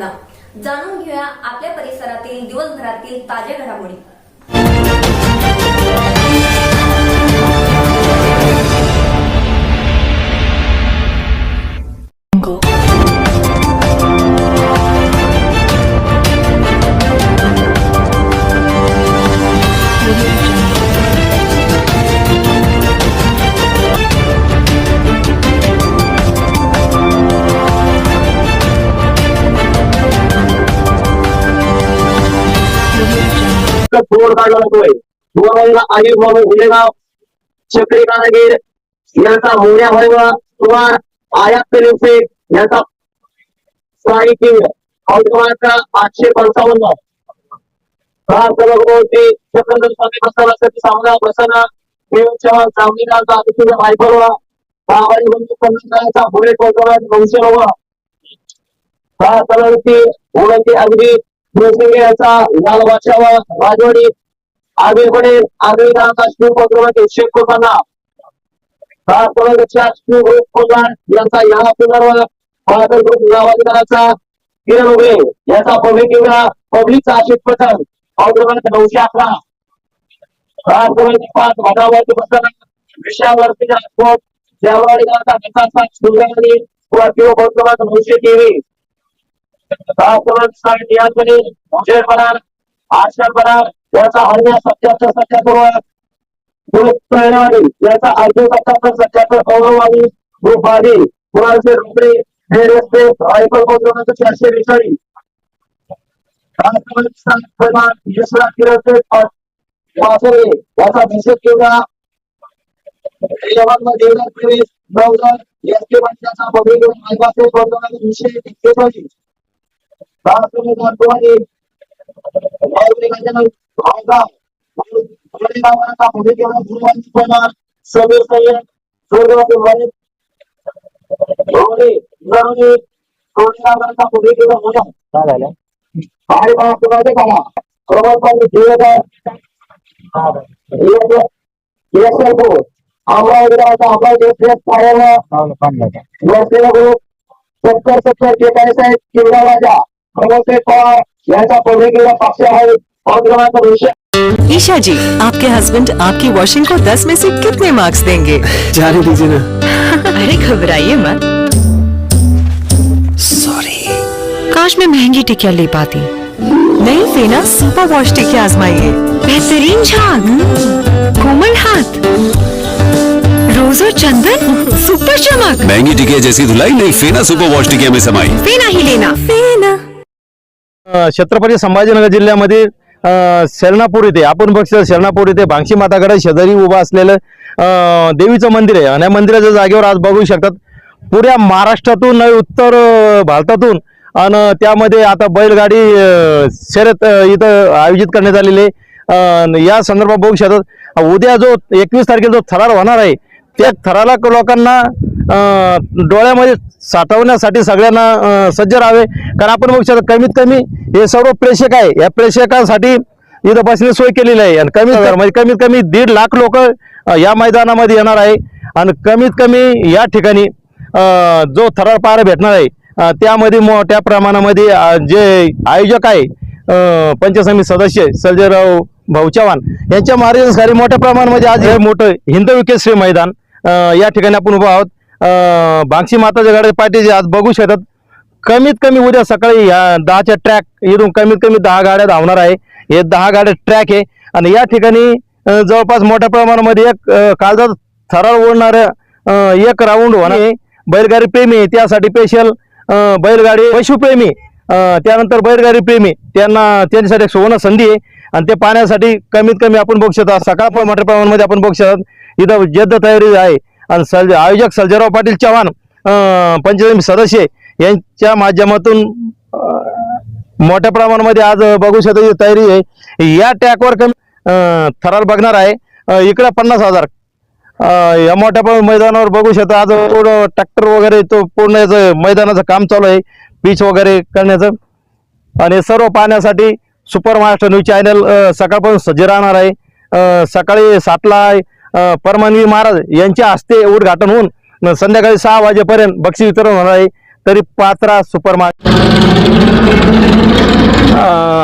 घटना जाणून घेऊया आपल्या परिसरातील दिवसभरातील ताज्या घडामोडी। फोड काढला जातोय। सुवर्ण आहिर म्हणून गुन्हेगाव चक्री कारागीर यांचा मोन्या भैरवा कुमार आयात पेलिसे यांचा साई औद्योगाचा 855 चक्रधर स्वामी बसवण्यासाठी सामना प्रसन्न चव्हाण सामनीदारचा अतिशय भाईभरवा बाबाई बंधू कमिशनरचा बुलेट वगैरे 990 ओळखी अगदी याचा लाल बादशाह राजवाडी आगील पडेल आगील गावाचा स्कूल क्रमांक 150 यांचा या पुनर्वा ग्रुप गावाधिकाराचा किरण उगले याचा पब्लिकचा आशिष पठण क्रमांक 911 5 भागावरती बसताना विषयावरती ज्यावाडी गावाचा विकासाचा सुंदरवाडी किंवा क्रमांक 923 याचा हरण्या 77 याचा अर्ज 77 गौरववादी ग्रुपवादी कुणाचे रोकडे हे रस्ते रायफल क्रमांक 442 याचा निषेध केला समीर सय्यद ईशा जी, आपके हस्बैंड आपकी वॉशिंग को 10 में से कितने मार्क्स देंगे? जाने दीजिए ना। अरे घबराइए मत। सॉरी। काश मैं महंगी टिकिया ले पाती। नई फेना सुपर वॉश टिकिया आजमाइए। बेहतरीन झाग, कोमल हाथ, रोज और चंदन, सुपर चमक। महंगी टिकिया जैसी धुलाई नहीं, फेना सुपर वॉश टिकिया में समाई। फेना ही लेना, फेना। छत्रपती संभाजीनगर जिल्ह्यामध्ये शरणापूर येथे आपण बघतो शरणापूर येथे भांगशी माताकडे शेजारी उभा असलेलं देवीचं मंदिर आहे आणि या मंदिराच्या जागेवर आज बघू शकतात पुऱ्या महाराष्ट्रातून नव्हे उत्तर भारतातून आणि त्यामध्ये आता बैलगाडी शर्यत इथं आयोजित करण्यात आलेली आहे। या संदर्भात बघू शकतात उद्या जो 21 तारखेला जो थरार होणार आहे त्या थराला लोकांना डोळ्यामध्ये साठवण्यासाठी सगळ्यांना सज्ज राहावे, कारण आपण बघू शकतो कमीत कमी हे सर्व प्रेक्षक आहे या प्रेक्षकांसाठी इथं बसण्याची सोय केलेली आहे आणि कमीत कमी 1.5 लाख लोक या मैदानामध्ये येणार आहे आणि कमीत कमी या ठिकाणी जो थरार पाहायला भेटणार आहे त्यामध्ये मोठ्या प्रमाणामध्ये जे आयोजक आहे पंचायत समिती सदस्य सर्जेराव भाऊ चव्हाण यांच्या मार्गदर्शनाखाली मोठ्या प्रमाणामध्ये आज हे मोठं हिंदवी केसरी मैदान या ठिकाणी आपण उभा आहोत। भांगशी माताच्या गाड्या पाठीचे आज बघू शकतात कमीत कमी उद्या सकाळी या 10च्या ट्रॅक इथून कमीत कमी 10 गाड्या धावणार आहे। हे 10 गाड्या ट्रॅक आहे आणि या ठिकाणी जवळपास मोठ्या प्रमाणामध्ये एक काळजात थरार ओढणाऱ्या एक राऊंड होणार आहे। बैलगाडी प्रेमी त्यासाठी स्पेशल बैलगाडी पशुप्रेमी त्यानंतर बैलगाडी प्रेमी त्यांच्यासाठी एक सुवर्ण संधी आहे आणि ते पाहण्यासाठी कमीत कमी आपण बघू शकता सकाळ मोठ्या प्रमाणामध्ये आपण बघू शकतात इथं जद्द तयारी आहे आणि आयोजक सर्जेराव पाटील चव्हाण पंचायत समिती सदस्य यांच्या माध्यमातून मोठ्या प्रमाणामध्ये आज बघू शकता तयारी आहे। या ट्रॅकवर थरार बघणार आहे इकडे 50,000 या मोठ्या मैदानावर बघू शकता आज थोडं ट्रॅक्टर वगैरे तो पूर्ण याचं मैदानाचं काम चालू आहे पिच वगैरे करण्याचं आणि सर्व पाहण्यासाठी सुपर महाराष्ट्र न्यूज चॅनल सकाळपासून सज्ज राहणार आहे। सकाळी 7ला परमनवी महाराज यांच्या हस्ते उद्घाटन होऊन संध्याकाळी 6 वाजेपर्यंत बक्षीस वितरण होणार आहे तरी पात्रा सुपर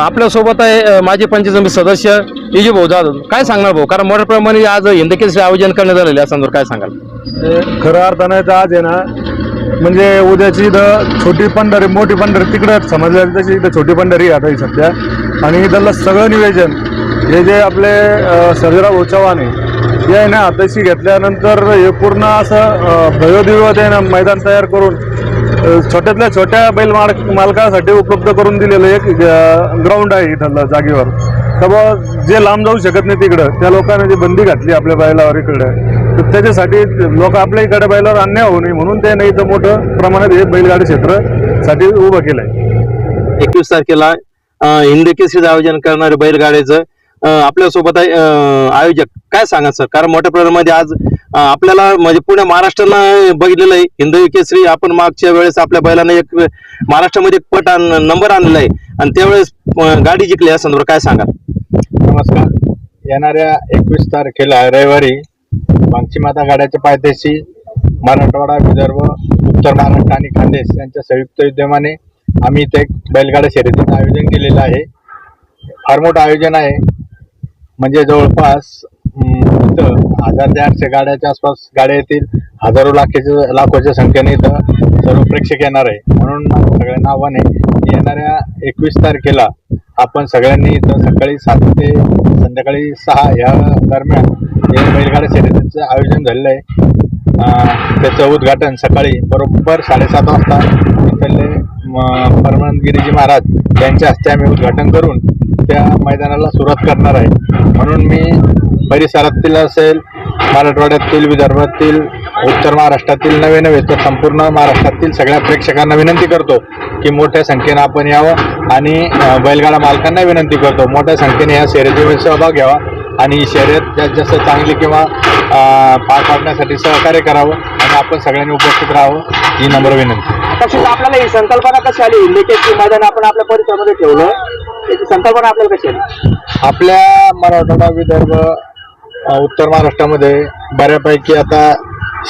आपल्यासोबत आहे माजी पंचायत समिती सदस्य इजी भाऊ जाधव. काय सांगणार भाऊ, कारण मोठ्या प्रमाणे आज हिंदकेसरी आयोजन करण्यात आलेले या संदर्भात काय सांगाल? खरं अर्थानं तर आज आहे ना, म्हणजे उद्याची इथं छोटी पंढरी मोठी पंढरी तिकडे समजल्या तशी इथं छोटी पंढरी आता ही सध्या. आणि इथलं सगळं नियोजन हे जे आपले सर्जेराव चव्हाण आहे हे आहे ना हाताशी घेतल्यानंतर हे पूर्ण असं भयोदिव्य आहे ना मैदान तयार करून छोट्यातल्या छोट्या बैल मालकासाठी उपलब्ध करून दिलेलं एक ग्राउंड आहे इथलं जागेवर. तर बुवा जे लांब जाऊ शकत नाही तिकडं त्या लोकांनी जी बंदी घातली आपल्या बैलावर इकडं, तर त्याच्यासाठी लोक आपल्या इकडे बैलावर अन्याय होऊ नये म्हणून त्याने इथं मोठं प्रमाणात हे बैलगाडी क्षेत्रासाठी उभं केलं आहे. 21 तारखेला हिंदकेसरीचं आयोजन करणारे बैलगाड्याचं आपल्यासोबत आहे आयोजक. काय सांगा सर, कारण मोठ्या प्रमाणामध्ये आज आपल्याला म्हणजे पुणे महाराष्ट्रानं बघितलेलं आहे हिंदकेसरी. आपण मागच्या वेळेस आपल्या बैलानं एक महाराष्ट्रामध्ये एक पट नंबर आणलेला आहे आणि त्यावेळेस गाडी जिंकली. या संदर्भात काय सांगा? नमस्कार. येणाऱ्या 21 तारखेला रविवारी बांगची माता गाड्याच्या पायथ्याशी मराठवाडा, विदर्भ, उत्तर महाराष्ट्र आणि खानदेश यांच्या संयुक्त विद्यमाने आम्ही इथे एक बैलगाडा शर्यतीचं आयोजन केलेलं आहे. फार मोठं आयोजन आहे, म्हणजे जवळपास इथं 1000 ते 800 गाड्याच्या आसपास गाड्या येतील. हजारो लाखोच्या संख्येने इथं सर्व प्रेक्षक येणार आहे. म्हणून सगळ्यांना आव्हान आहे की येणाऱ्या 21 तारखेला आपण सगळ्यांनी इथं सकाळी 7 ते संध्याकाळी 6 या दरम्यान हे बैलगाड्या शर्यतीचं आयोजन झालेलं आहे. त्याचं उद्घाटन सकाळी बरोबर 7:30 वाजता इथले परमनंत गिरीजी महाराज यांच्या हस्ते आम्ही उद्घाटन करून त्या मैदानाला सुरुवात करणार आहे. म्हणून मी परिसरातील असेल, मराठवाड्यातील, विदर्भातील, उत्तर महाराष्ट्रातील नवे तर संपूर्ण महाराष्ट्रातील सगळ्या प्रेक्षकांना विनंती करतो की मोठ्या संख्येनं आपण यावं आणि बैलगाडा मालकांना विनंती करतो मोठ्या संख्येने या शर्यतीमध्ये सहभाग घ्यावा आणि शर्यत जास्त जास्त चांगली किंवा पार पाडण्यासाठी सहकार्य करावं आणि आपण सगळ्यांनी उपस्थित राहावं ही नम्र विनंती. तशीच आपल्याला ही संकल्पना कशी आली? हिंदकेसरी मैदान आपण आपल्या परिसरामध्ये ठेवलं, त्याची संकल्पना आपल्याला कशी आली? आपल्या मराठवाडा, विदर्भ, उत्तर महाराष्ट्रामध्ये बऱ्यापैकी आता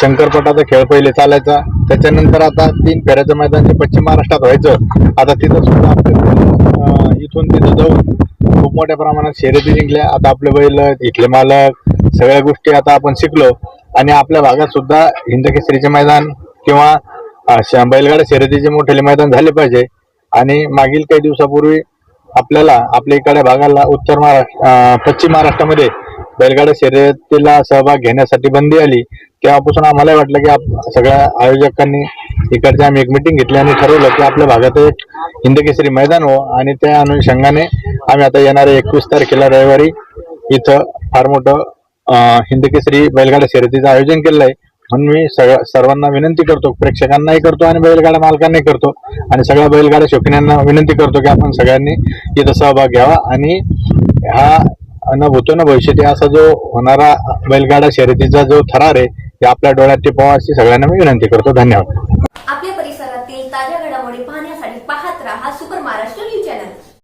शंकरपटाचा खेळ पहिले चालायचा, त्याच्यानंतर आता 3 फेऱ्याचं मैदान जे पश्चिम महाराष्ट्रात व्हायचं, आता तिथं सुद्धा आपले इथून तिथं जाऊन खूप मोठ्या प्रमाणात शर्यती जिंकल्या. आता आपले बैल, इथले मालक, सगळ्या गोष्टी आता आपण शिकलो आणि आपल्या भागात सुद्धा हिंदकेसरीचे मैदान किंवा बैलगाडा शर्यतीचे मोठे मैदान झाले पाहिजे. आणि मागील काही दिवसापूर्वी आपल्याला आपल्या इकडे भागाला पश्चिम महाराष्ट्रामध्ये बैलगाडा शर्यतीला सहभाग घेण्यासाठी बंदी आली. तेव्हापासून आम्हाला वाटलं की सगळ्या आयोजकांनी इकडचे आम्ही एक मिटिंग घेतली आणि ठरवलं की आपल्या भागात एक हिंदकेसरी मैदान हो. आणि त्या अनुषंगाने आम्ही आता येणाऱ्या 21 तारखेला रविवारी इथं फार मोठं हिंदकेसरी बैलगाडा शर्यतीचं आयोजन केलेलं आहे. म्हणून मी सर्वांना विनंती करतो, प्रेक्षकांनाही करतो आणि बैलगाडा मालकांनाही करतो आणि सगळ्या बैलगाडा शौकीनांना विनंती करतो की आपण सगळ्यांनी इथं सहभाग घ्यावा आणि हा न भूतो न भविष्यती असा जो होणारा बैलगाडा शर्यतीचा जो थरार आहे ते आपल्या डोळ्यात टिपावा अशी सगळ्यांना मी विनंती करतो. धन्यवाद. आपल्या